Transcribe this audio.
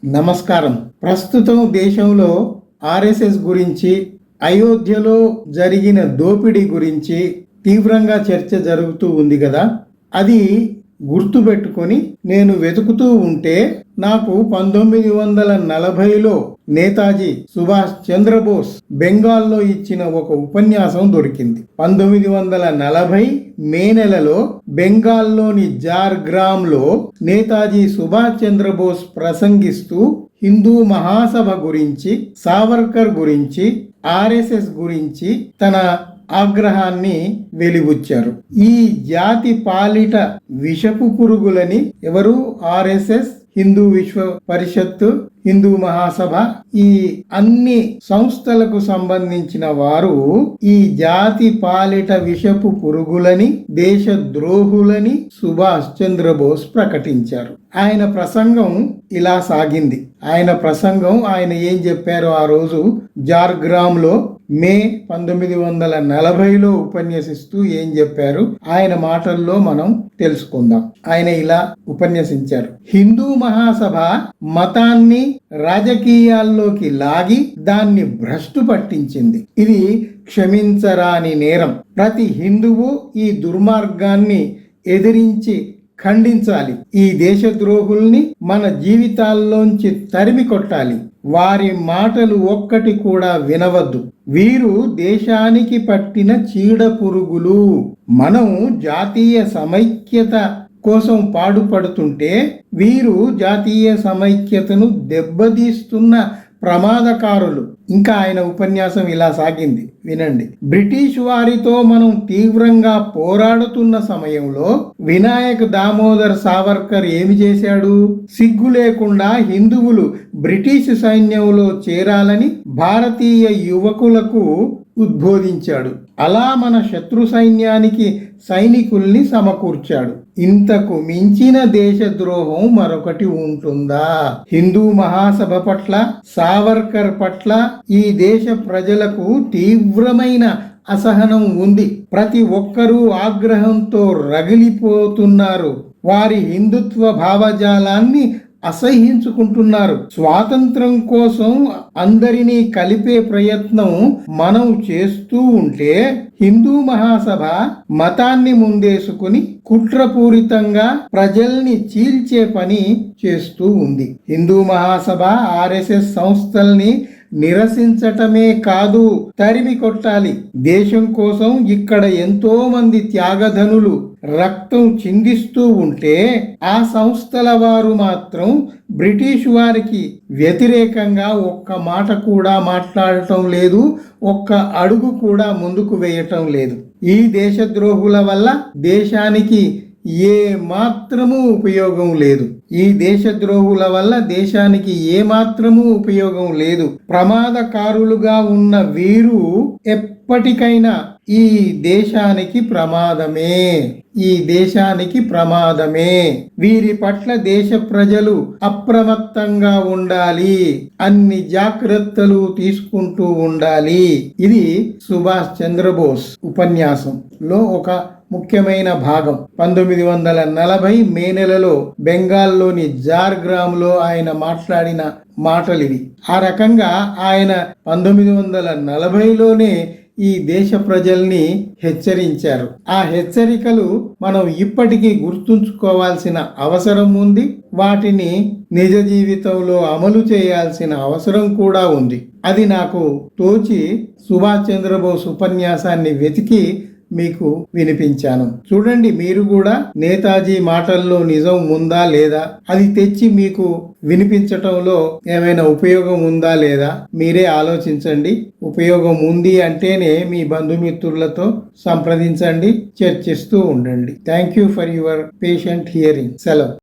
నమస్కారం. ప్రస్తుతం దేశంలో ఆర్ఎస్ఎస్ గురించి, అయోధ్యలో జరిగిన దోపిడీ గురించి తీవ్రంగా చర్చ జరుగుతూ ఉంది కదా. అది గుర్తుపెట్టుకొని నేను వెతుకుతూ ఉంటే నాకు 1940లో నేతాజీ సుభాష్ చంద్రబోస్ బెంగాల్లో ఇచ్చిన ఒక ఉపన్యాసం దొరికింది. 1940 మే నెలలో బెంగాల్లోని జార్గ్రామ్లో నేతాజీ సుభాష్ చంద్రబోస్ ప్రసంగిస్తూ హిందూ మహాసభ గురించి, సావర్కర్ గురించి, ఆర్ఎస్ఎస్ గురించి తన ఆగ్రహాన్ని వెలిబుచ్చారు. ఈ జాతి పాలిట విషపు పురుగులని ఎవరు? ఆర్ఎస్ఎస్, హిందూ విశ్వ పరిషత్తు, హిందూ మహాసభ, ఈ అన్ని సంస్థలకు సంబంధించిన వారు ఈ జాతి పాలిట విషపు పురుగులని, దేశ ద్రోహులని సుభాష్ చంద్రబోస్ ప్రకటించారు. ఆయన ప్రసంగం ఇలా సాగింది. ఆయన ఏం చెప్పారో ఆ రోజు జార్గ్రామ్లో మే 1940లో ఉపన్యసిస్తూ ఏం చెప్పారు, ఆయన మాటల్లో మనం తెలుసుకుందాం. ఆయన ఇలా ఉపన్యసించారు. హిందూ మహాసభ మతాన్ని రాజకీయాల్లోకి లాగి దాన్ని భ్రష్టు పట్టించింది. ఇది క్షమించరాని నేరం. ప్రతి హిందువు ఈ దుర్మార్గాన్ని ఎదిరించి ఖండించాలి. ఈ దేశద్రోహుల్ని మన జీవితాల్లోంచి తరిమి కొట్టాలి. వారి మాటలు ఒక్కటి కూడా వినవద్దు. వీరు దేశానికి పట్టిన చీడ పురుగులు. మనం జాతీయ సమైక్యత కోసం పాటుపడుతుంటే వీరు జాతీయ సమైక్యతను దెబ్బతీస్తున్న ప్రమాదకారులు. ఇంకా ఆయన ఉపన్యాసం ఇలా సాగింది, వినండి. బ్రిటిష్ వారితో మనం తీవ్రంగా పోరాడుతున్న సమయంలో వినాయక్ దామోదర్ సావర్కర్ ఏమి చేశాడు? సిగ్గు లేకుండా హిందువులు బ్రిటిష్ సైన్యంలో చేరాలని భారతీయ యువకులకు ఉద్బోధించాడు. అలా మన శత్రు సైన్యానికి సైనికుల్ని సమకూర్చాడు. ఇంతకు మించిన దేశద్రోహం మరొకటి ఉంటుందా? హిందూ మహాసభ పట్ల, సావర్కర్ పట్ల ఈ దేశ ప్రజలకు తీవ్రమైన అసహనం ఉంది. ప్రతి ఒక్కరూ ఆగ్రహంతో రగిలిపోతున్నారు. వారి హిందుత్వ భావజాలాన్ని అసహ్యించుకుంటున్నారు. స్వాతంత్రం కోసం అందరినీ కలిపే ప్రయత్నం మనం చేస్తూ ఉంటే హిందూ మహాసభ మతాన్ని ముందేసుకుని కుట్రపూరితంగా ప్రజల్ని చీల్చే పని చేస్తూ ఉంది. హిందూ మహాసభ ఆర్ఎస్ఎస్ సంస్థల్ని నిరసించటమే కాదు, తరిమి కొట్టాలి. దేశం కోసం ఇక్కడ ఎంతో మంది త్యాగధనులు రక్తం చిందిస్తూ ఉంటే ఆ సంస్థల వారు మాత్రం బ్రిటిష్ వారికి వ్యతిరేకంగా ఒక్క మాట కూడా మాట్లాడటం లేదు, ఒక్క అడుగు కూడా ముందుకు వేయటం లేదు. ఈ దేశద్రోహుల వల్ల దేశానికి ఏ మాత్రము ఉపయోగం లేదు. ఈ దేశద్రోహుల వల్ల దేశానికి ఏ మాత్రము ఉపయోగం లేదు. ప్రమాదకారులుగా ఉన్న వీరు ఎప్పటికైనా ఈ దేశానికి ప్రమాదమే. వీరి పట్ల దేశ ప్రజలు అప్రమత్తంగా ఉండాలి. అన్ని జాగ్రత్తలు తీసుకుంటూ ఉండాలి. ఇది సుభాష్ చంద్రబోస్ ఉపన్యాసంలో ఒక ముఖ్యమైన భాగం. 1940 మే నెలలో బెంగాల్లోని జార్గ్రామ్లో ఆయన మాట్లాడిన మాటలివి. ఆ రకంగా ఆయన 1940లోనే ఈ దేశ ప్రజల్ని హెచ్చరించారు. ఆ హెచ్చరికలు మనం ఇప్పటికీ గుర్తుంచుకోవాల్సిన అవసరం ఉంది. వాటిని నిజ జీవితంలో అమలు చేయాల్సిన అవసరం కూడా ఉంది. అది నాకు తోచి సుభాష్ చంద్రబోస్ ఉపన్యాసాన్ని వెతికి మీకు వినిపించాను. చూడండి, మీరు కూడా నేతాజీ మాటల్లో నిజం ఉందా లేదా, అది తెచ్చి మీకు వినిపించటంలో ఏమైనా ఉపయోగం ఉందా లేదా మీరే ఆలోచించండి. ఉపయోగం ఉంది అంటేనే మీ బంధుమిత్రులతో సంప్రదించండి, చర్చిస్తూ ఉండండి. Thank you for your patient hearing. సెలవు.